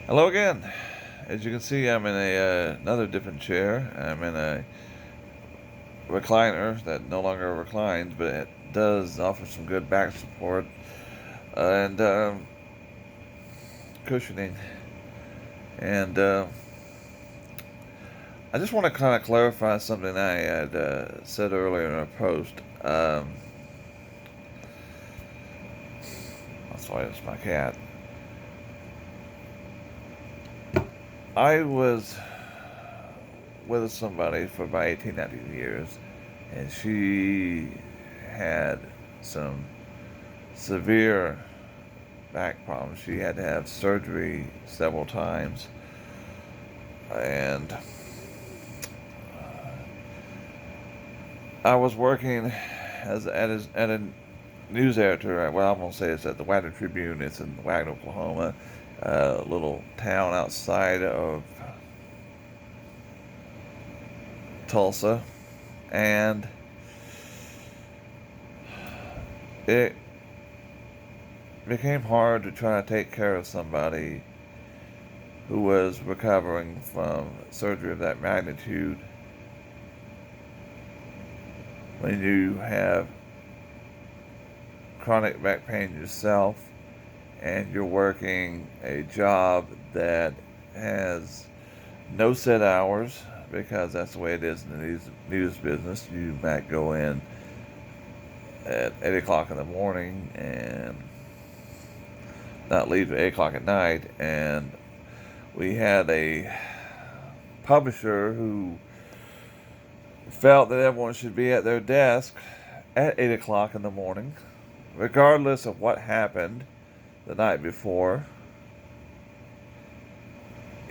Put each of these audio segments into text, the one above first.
Hello again. As you can see, I'm in another different chair. I'm in a recliner that no longer reclines, but it does offer some good back support and cushioning. And I just want to kind of clarify something I had said earlier in a post. That's why it's my cat. I was with somebody for about 18, 19 years, and she had some severe back problems. She had to have surgery several times, and I was working at a news editor. Well, I'm gonna say it's at the Wagner Tribune. It's in Wagner, Oklahoma, a little town outside of Tulsa, and it became hard to try to take care of somebody who was recovering from surgery of that magnitude when you have chronic back pain yourself and you're working a job that has no set hours because that's the way it is in the news business. You might go in at 8 o'clock in the morning and not leave at 8 o'clock at night. And we had a publisher who felt that everyone should be at their desk at 8 o'clock in the morning, regardless of what happened the night before.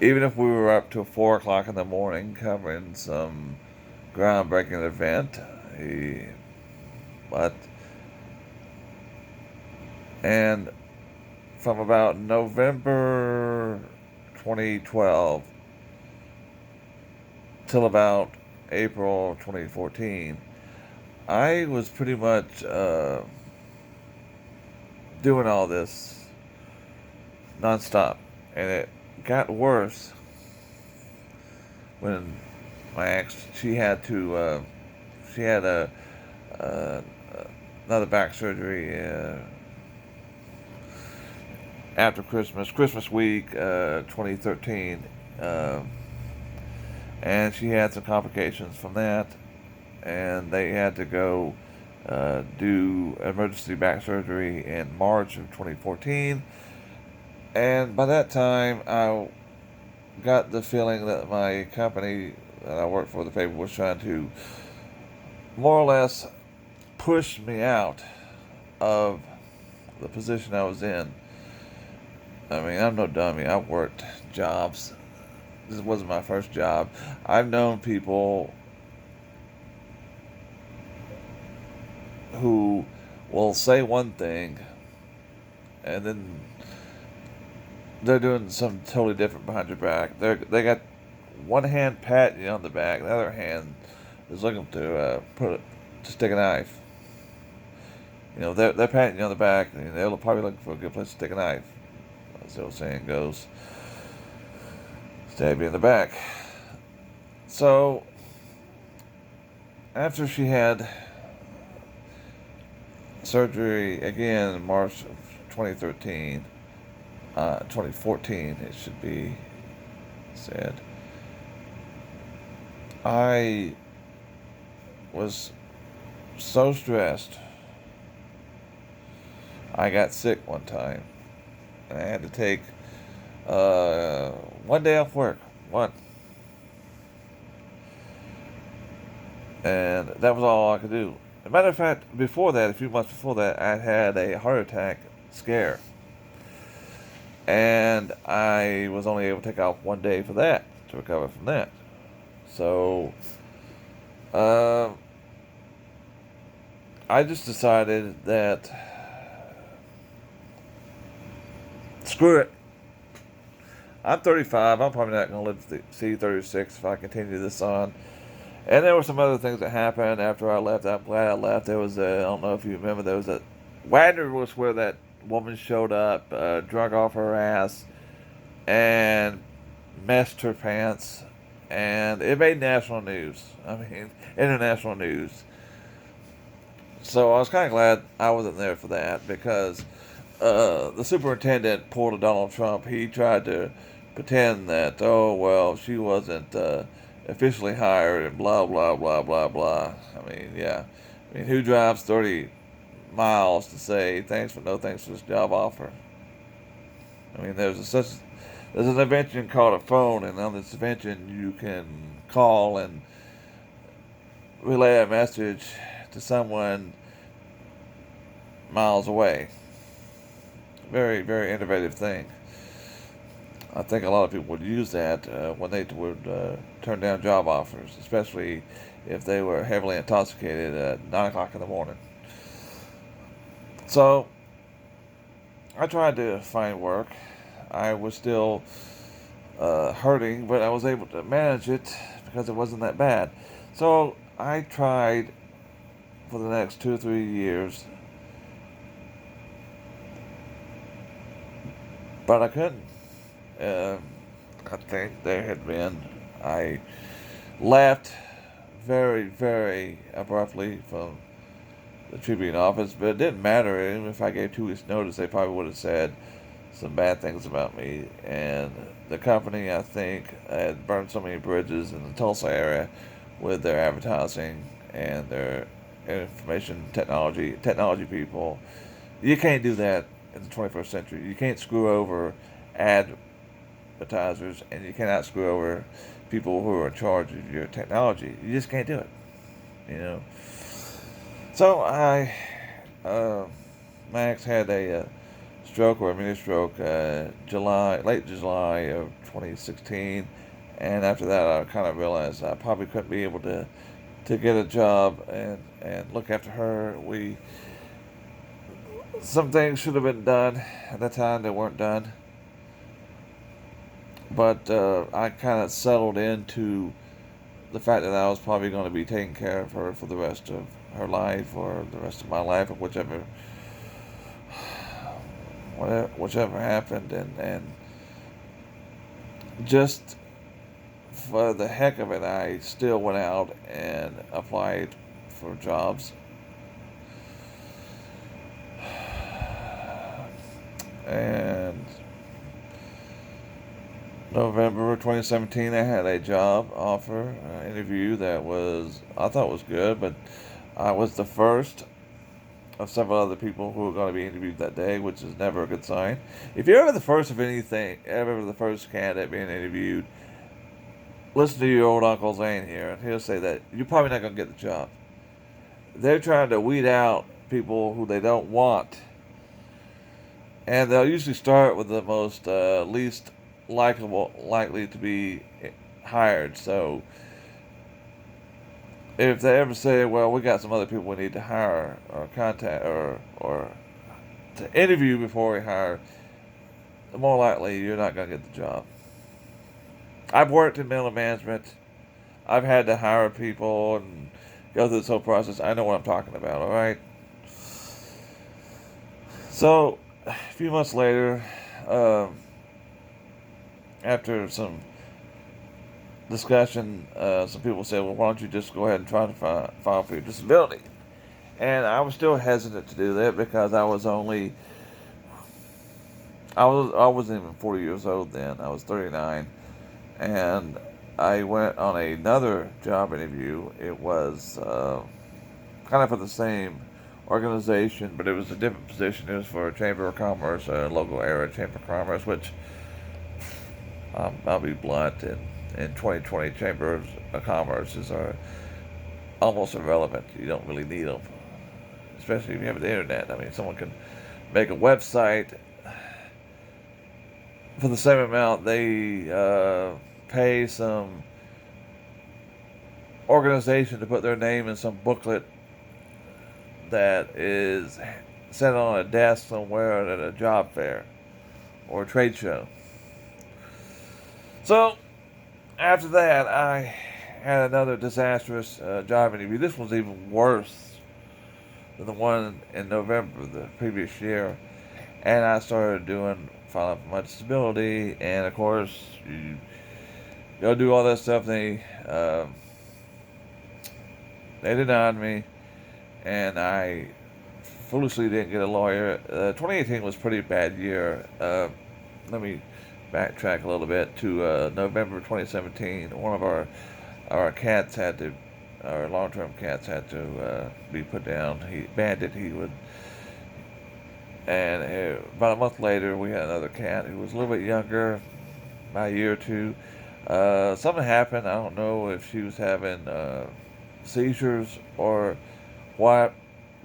Even if we were up till 4 o'clock in the morning covering some groundbreaking event, but and from about November 2012 till about April 2014, I was pretty much doing all this nonstop, and it got worse when my ex she had uh, another back surgery after Christmas week 2013, and she had some complications from that, and they had to go do emergency back surgery in March of 2014. And by that time, I got the feeling that my company that I worked for, the paper, was trying to more or less push me out of the position I was in. I mean, I'm no dummy. I've worked jobs. This wasn't my first job. I've known people who will say one thing and then they're doing something totally different behind your back. They got one hand patting you on the back, the other hand is looking to to stick a knife. You know, they're patting you on the back, and they're probably looking for a good place to stick a knife. As the old saying goes, stab you in the back. So after she had surgery again in March of 2013, 2014, it should be said, I was so stressed. I got sick one time, and I had to take one day off work. One. And that was all I could do. As a matter of fact, before that, a few months before that, I had a heart attack scare. And I was only able to take off one day for that, to recover from that. So, uh, I just decided that screw it. I'm 35. I'm probably not going to live to see 36 if I continue this on. And there were some other things that happened after I left. I'm glad I left. There was I don't know if you remember, there was a, Wagner was where that woman showed up, drunk off her ass, and messed her pants, and it made national news. I mean, international news. So I was kind of glad I wasn't there for that because the superintendent pulled a Donald Trump. He tried to pretend that, oh, well, she wasn't officially hired and blah, blah, blah, blah, blah. I mean, yeah. I mean, who drives 30 miles to say thanks for no thanks for this job offer? I mean, there's an invention called a phone, and on this invention you can call and relay a message to someone miles away. Very, very innovative thing. I think a lot of people would use that when they would turn down job offers, especially if they were heavily intoxicated at 9 o'clock in the morning. So I tried to find work. I was still hurting, but I was able to manage it because it wasn't that bad. So I tried for the next 2 or 3 years, but I couldn't. Uh, I think there had been, I left very, very abruptly from the Tribune office, but it didn't matter. Even if I gave 2 weeks' notice, they probably would have said some bad things about me. And the company, I think, had burned so many bridges in the Tulsa area with their advertising and their information technology people. You can't do that in the 21st century. You can't screw over advertisers, and you cannot screw over people who are in charge of your technology. You just can't do it, you know. So Max had a stroke or a mini stroke, late July of 2016, and after that, I kind of realized I probably couldn't be able to get a job and look after her. Some things should have been done at that time that weren't done, but I kind of settled into the fact that I was probably going to be taking care of her for the rest of her life or the rest of my life, or whichever happened, and just for the heck of it, I still went out and applied for jobs. And November 2017, I had a job offer interview that I thought was good, but I was the first of several other people who were going to be interviewed that day, which is never a good sign. If you're ever the first of anything, ever the first candidate being interviewed, listen to your old Uncle Zane here, and he'll say that you're probably not going to get the job. They're trying to weed out people who they don't want, and they'll usually start with the most least likely to be hired. So if they ever say, well, we got some other people we need to hire or contact or to interview before we hire, the more likely you're not going to get the job. I've worked in middle management. I've had to hire people and go through this whole process. I know what I'm talking about, all right? So a few months later, after some discussion, some people said, well, why don't you just go ahead and try to file for your disability? And I was still hesitant to do that because I wasn't even 40 years old then. I was 39. And I went on another job interview. It was kind of for the same organization, but it was a different position. It was for a Chamber of Commerce, a local area Chamber of Commerce, which I'll be blunt, in 2020, Chambers of Commerces are almost irrelevant. You don't really need them, especially if you have the internet. I mean, someone can make a website for the same amount. They pay some organization to put their name in some booklet that is set on a desk somewhere at a job fair or a trade show. So after that, I had another disastrous job interview. This was even worse than the one in November the previous year. And I started doing filing for my disability, and of course, you go do all that stuff. They denied me, and I foolishly didn't get a lawyer. 2018 was a pretty bad year. Let me backtrack a little bit to November 2017. One of our cats had to, our long-term cats had to be put down. Bandit, he would, and about a month later, we had another cat who was a little bit younger, by a year or two. Something happened. I don't know if she was having seizures or what,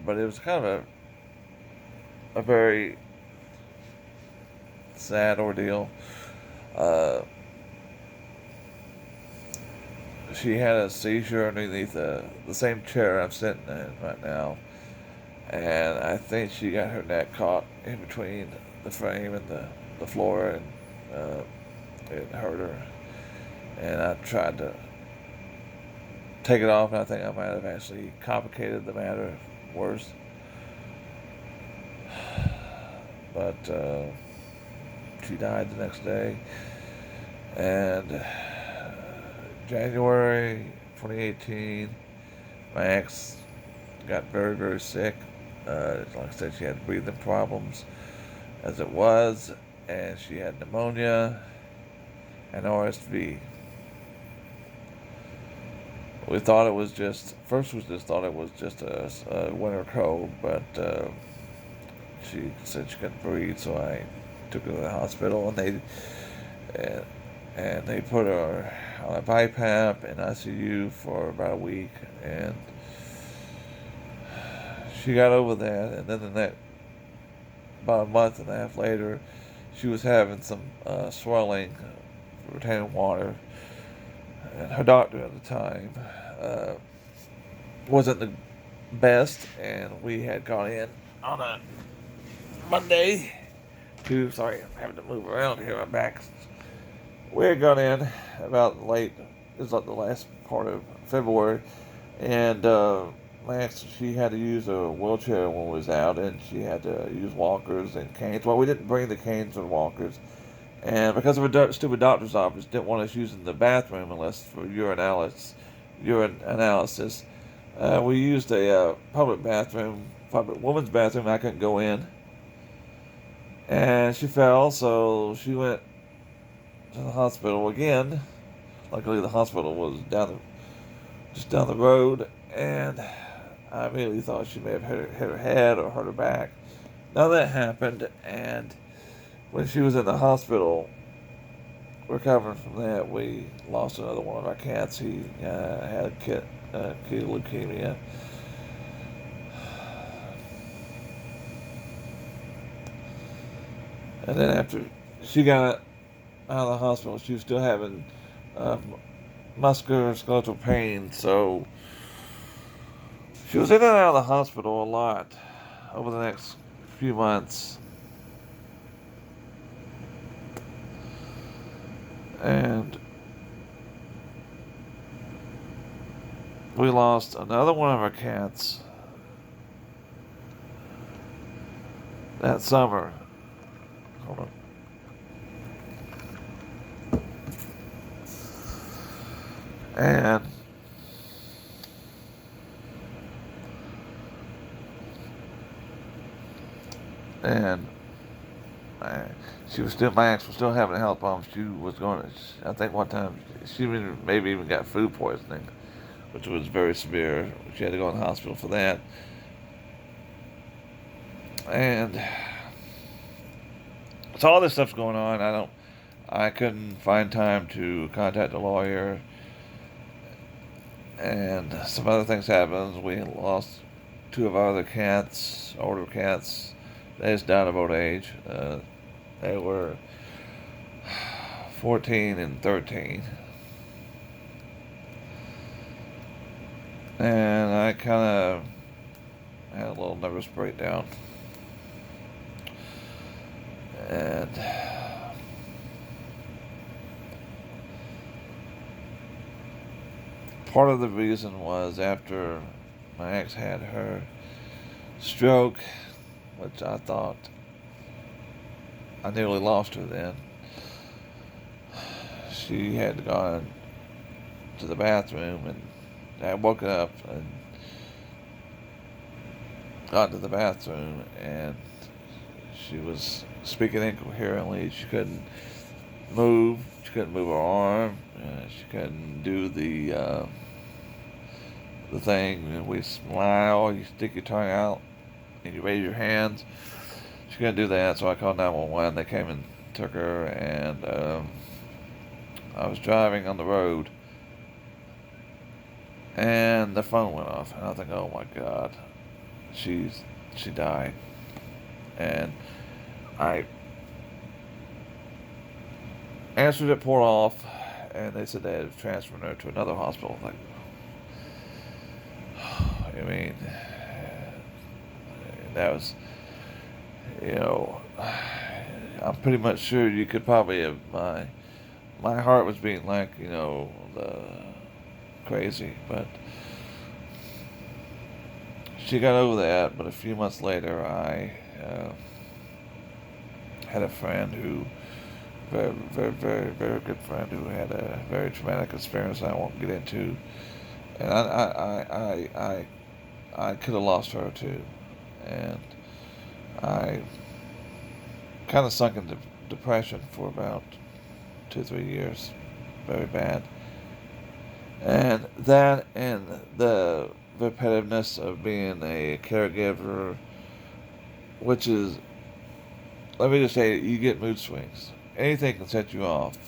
but it was kind of a very sad ordeal. Uh, she had a seizure underneath the same chair I'm sitting in right now, and I think she got her neck caught in between the frame and the floor, and it hurt her. And I tried to take it off, and I think I might have actually complicated the matter worse. But she died the next day. And January 2018, my ex got very, very sick. Like I said, she had breathing problems as it was, and she had pneumonia and RSV. We thought it was first we just thought it was just a winter cold, but she said she couldn't breathe, so I took her to the hospital, and they put her on a BiPAP in ICU for about a week, and she got over that, and then about a month and a half later, she was having some swelling, retaining water, and her doctor at the time wasn't the best, and we had gone in on a Monday sorry, I'm having to move around here, my back. We had gone in about late, it was like the last part of February, and my ex, she had to use a wheelchair when we was out, and she had to use walkers and canes. Well, we didn't bring the canes or walkers, and because of a stupid doctor's office, didn't want us using the bathroom unless for urine analysis. We used a public woman's bathroom. I couldn't go in, and she fell, so she went to the hospital again. Luckily, the hospital was just down the road, and I immediately thought she may have hit her head or hurt her back. None of that happened, and when she was in the hospital recovering from that, we lost another one of our cats. He had acute leukemia. And then after she got out of the hospital, she was still having musculoskeletal pain, so she was in and out of the hospital a lot over the next few months. And we lost another one of our cats that summer. Hold on. And my ex was still having health problems. She was I think one time, she maybe even got food poisoning, which was very severe. She had to go in the hospital for that. And so all this stuff's going on. I couldn't find time to contact a lawyer, and some other things happened. We lost two of our other cats, older cats. They just died of old age. They were 14 and 13. And I kind of had a little nervous breakdown. And part of the reason was after my ex had her stroke, which I thought I nearly lost her then. She had gone to the bathroom, and I woke up and got to the bathroom, and she was speaking incoherently. She couldn't move. She couldn't move her arm. She couldn't do the thing. We smile. You stick your tongue out and you raise your hands. She couldn't do that, so I called 911. They came and took her, and I was driving on the road, and the phone went off, and I think, oh my God, she died, and I answered it, pulled off, and they said they had transferred her to another hospital. Like, I mean, that was, you know, I'm pretty much sure you could probably have, my heart was beating like, the crazy, but she got over that. But a few months later, I had a friend who, very, very, very, very good friend, who had a very traumatic experience I won't get into, and I could have lost her too, and I kind of sunk into depression for about 2, 3 years, very bad, and that and the repetitiveness of being a caregiver, which is, let me just say, you get mood swings. Anything can set you off.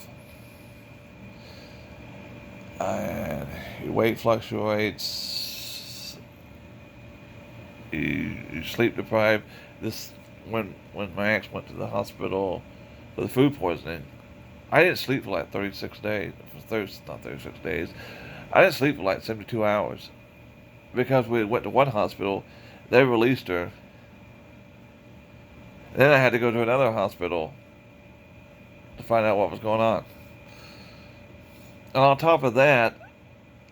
And your weight fluctuates. You sleep deprived. This when my ex went to the hospital for the food poisoning, I didn't sleep for like 36 days. Not 36 days. I didn't sleep for like 72 hours because we went to one hospital. They released her. Then I had to go to another hospital to find out what was going on. And on top of that,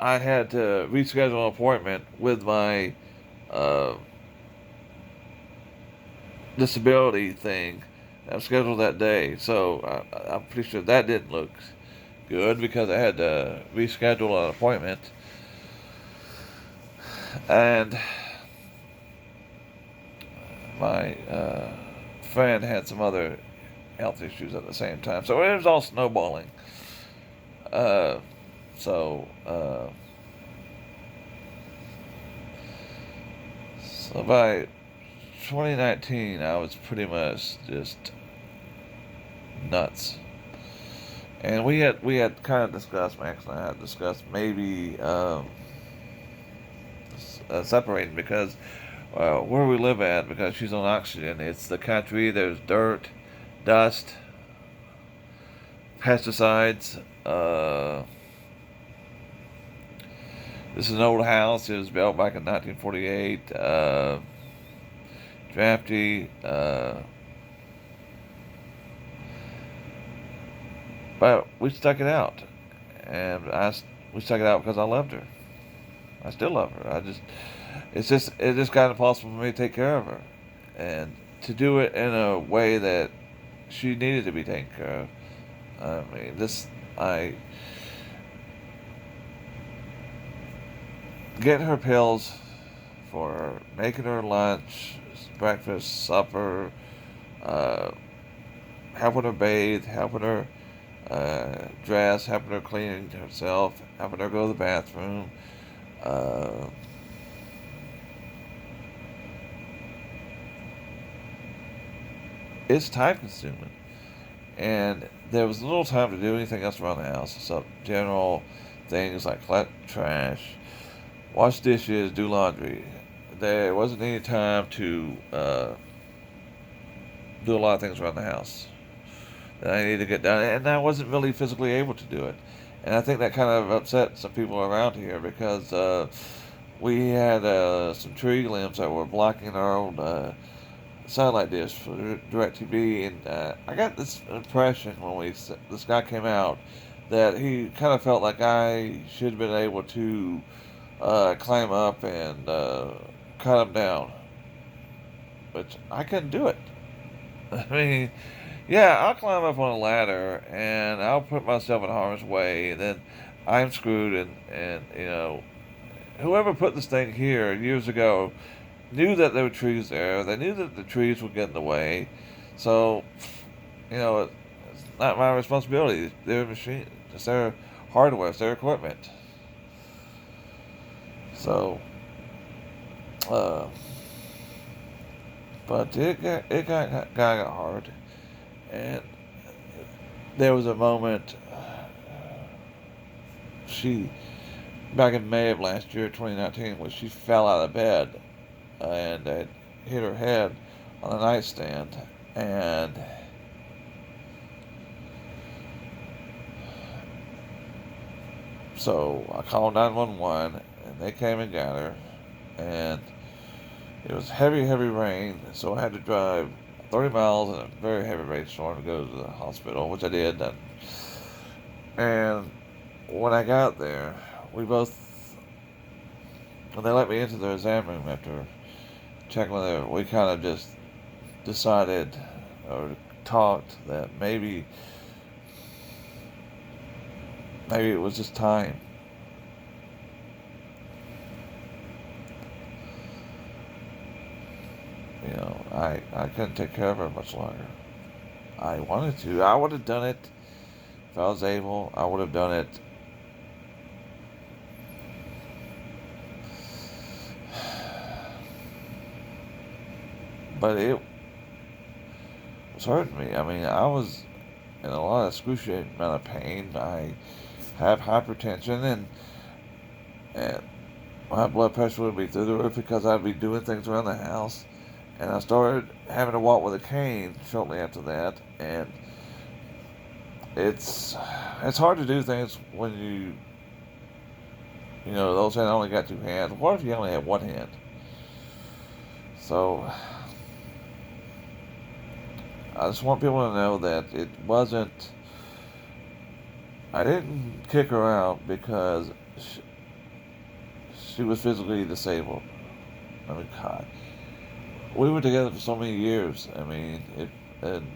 I had to reschedule an appointment with my uh, disability thing. I was scheduled that day, so I'm pretty sure that didn't look good because I had to reschedule an appointment. And my friend had some other health issues at the same time, so it was all snowballing. Uh, so, uh, so by 2019, I was pretty much just nuts. And we had kind of discussed, Max and I had discussed maybe separating because where we live at, because she's on oxygen, it's the country. There's dirt, dust, pesticides. This is an old house. It was built back in 1948. Drafty. But we stuck it out, and we stuck it out because I loved her. I still love her. It just got impossible for me to take care of her, and to do it in a way that she needed to be taken care of. I mean, I getting her pills for her, making her lunch, breakfast, supper, uh, helping her bathe, helping her dress, helping her clean herself, helping her go to the bathroom. Uh, it's time consuming. And there was little time to do anything else around the house except general things like collect trash, wash dishes, do laundry. There wasn't any time to do a lot of things around the house that I needed to get done, and I wasn't really physically able to do it. And I think that kind of upset some people around here because we had some tree limbs that were blocking our old satellite dish for DirecTV, and I got this impression when this guy came out that he kind of felt like I should have been able to climb up and cut him down, which I couldn't do it. I mean, Yeah, I'll climb up on a ladder and I'll put myself in harm's way, and then I'm screwed. And whoever put this thing here years ago knew that there were trees there. They knew that the trees would get in the way. So, it's not my responsibility. It's their machine. It's their hardware. It's their equipment. So, uh, but it got hard, and there was a moment. She back in May of last year, 2019, when she fell out of bed and it hit her head on the nightstand, and so I called 911, and they came and got her, and it was heavy, heavy rain, so I had to drive 30 miles in a very heavy rainstorm to go to the hospital, which I did. And when I got there, we both, when they let me into the exam room after checking with her, we kind of just decided or talked that maybe it was just time. I couldn't take care of her much longer. I wanted to. I would have done it if I was able. I would have done it. But it was hurting me. I mean, I was in a lot of excruciating amount of pain. I have hypertension, and my blood pressure would be through the roof because I'd be doing things around the house. And I started having to walk with a cane shortly after that. And it's it's hard to do things when those hands only got two hands. What if you only had one hand? So I just want people to know that it wasn't. I didn't kick her out because she was physically disabled. I mean, God, we were together for so many years. I mean, and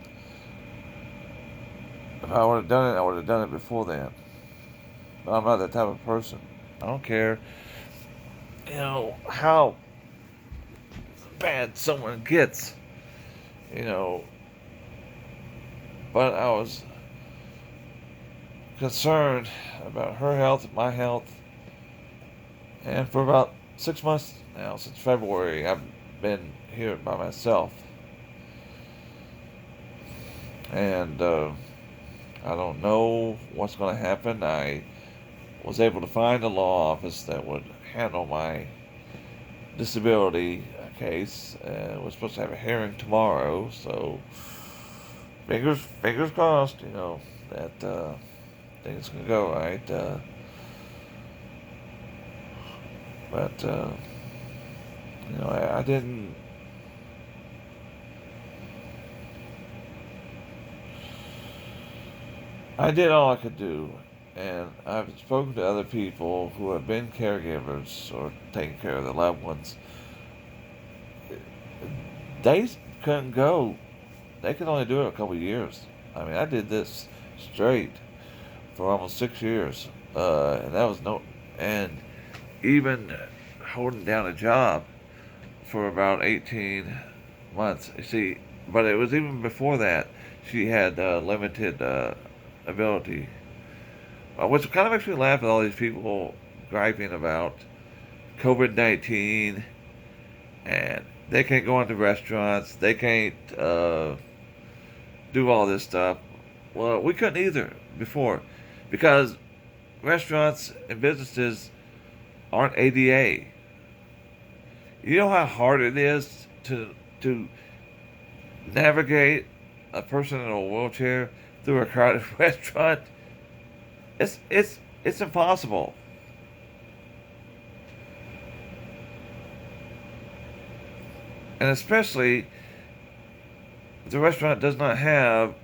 if I would have done it, I would have done it before then. But I'm not that type of person. I don't care, how bad someone gets, you know. But I was concerned about her health, my health, and for about 6 months now, since February, I've been here by myself. And I don't know what's going to happen. I was able to find a law office that would handle my disability case. We're supposed to have a hearing tomorrow, so fingers crossed, that things can go right. But I didn't. I did all I could do, and I've spoken to other people who have been caregivers or taking care of their loved ones. They couldn't go. They could only do it a couple of years. I mean, I did this straight for almost 6 years, and that was no, and even holding down a job for about 18 months. You see, but it was even before that. She had limited ability, which kind of makes me laugh at all these people griping about COVID-19, and they can't go into restaurants, they can't do all this stuff. Well, we couldn't either before, because restaurants and businesses aren't ADA. You know how hard it is to navigate a person in a wheelchair through a crowded restaurant? It's impossible. And especially if the restaurant does not have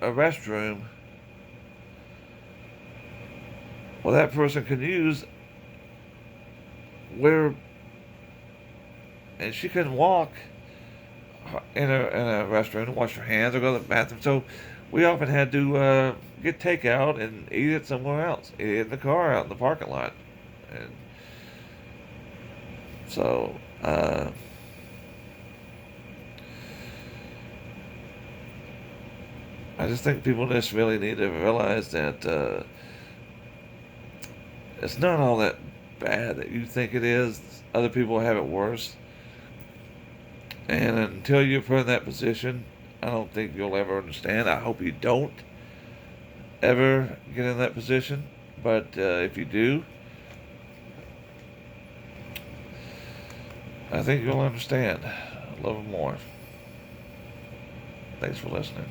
a restroom, well, that person can use where, and she can walk in a restroom to wash your hands or go to the bathroom. So we often had to get takeout and eat it somewhere else. Eat it in the car out in the parking lot. And so I just think people just really need to realize that it's not all that bad that you think it is. Other people have it worse. And until you're put in that position, I don't think you'll ever understand. I hope you don't ever get in that position. But if you do, I think you'll understand a little more. Thanks for listening.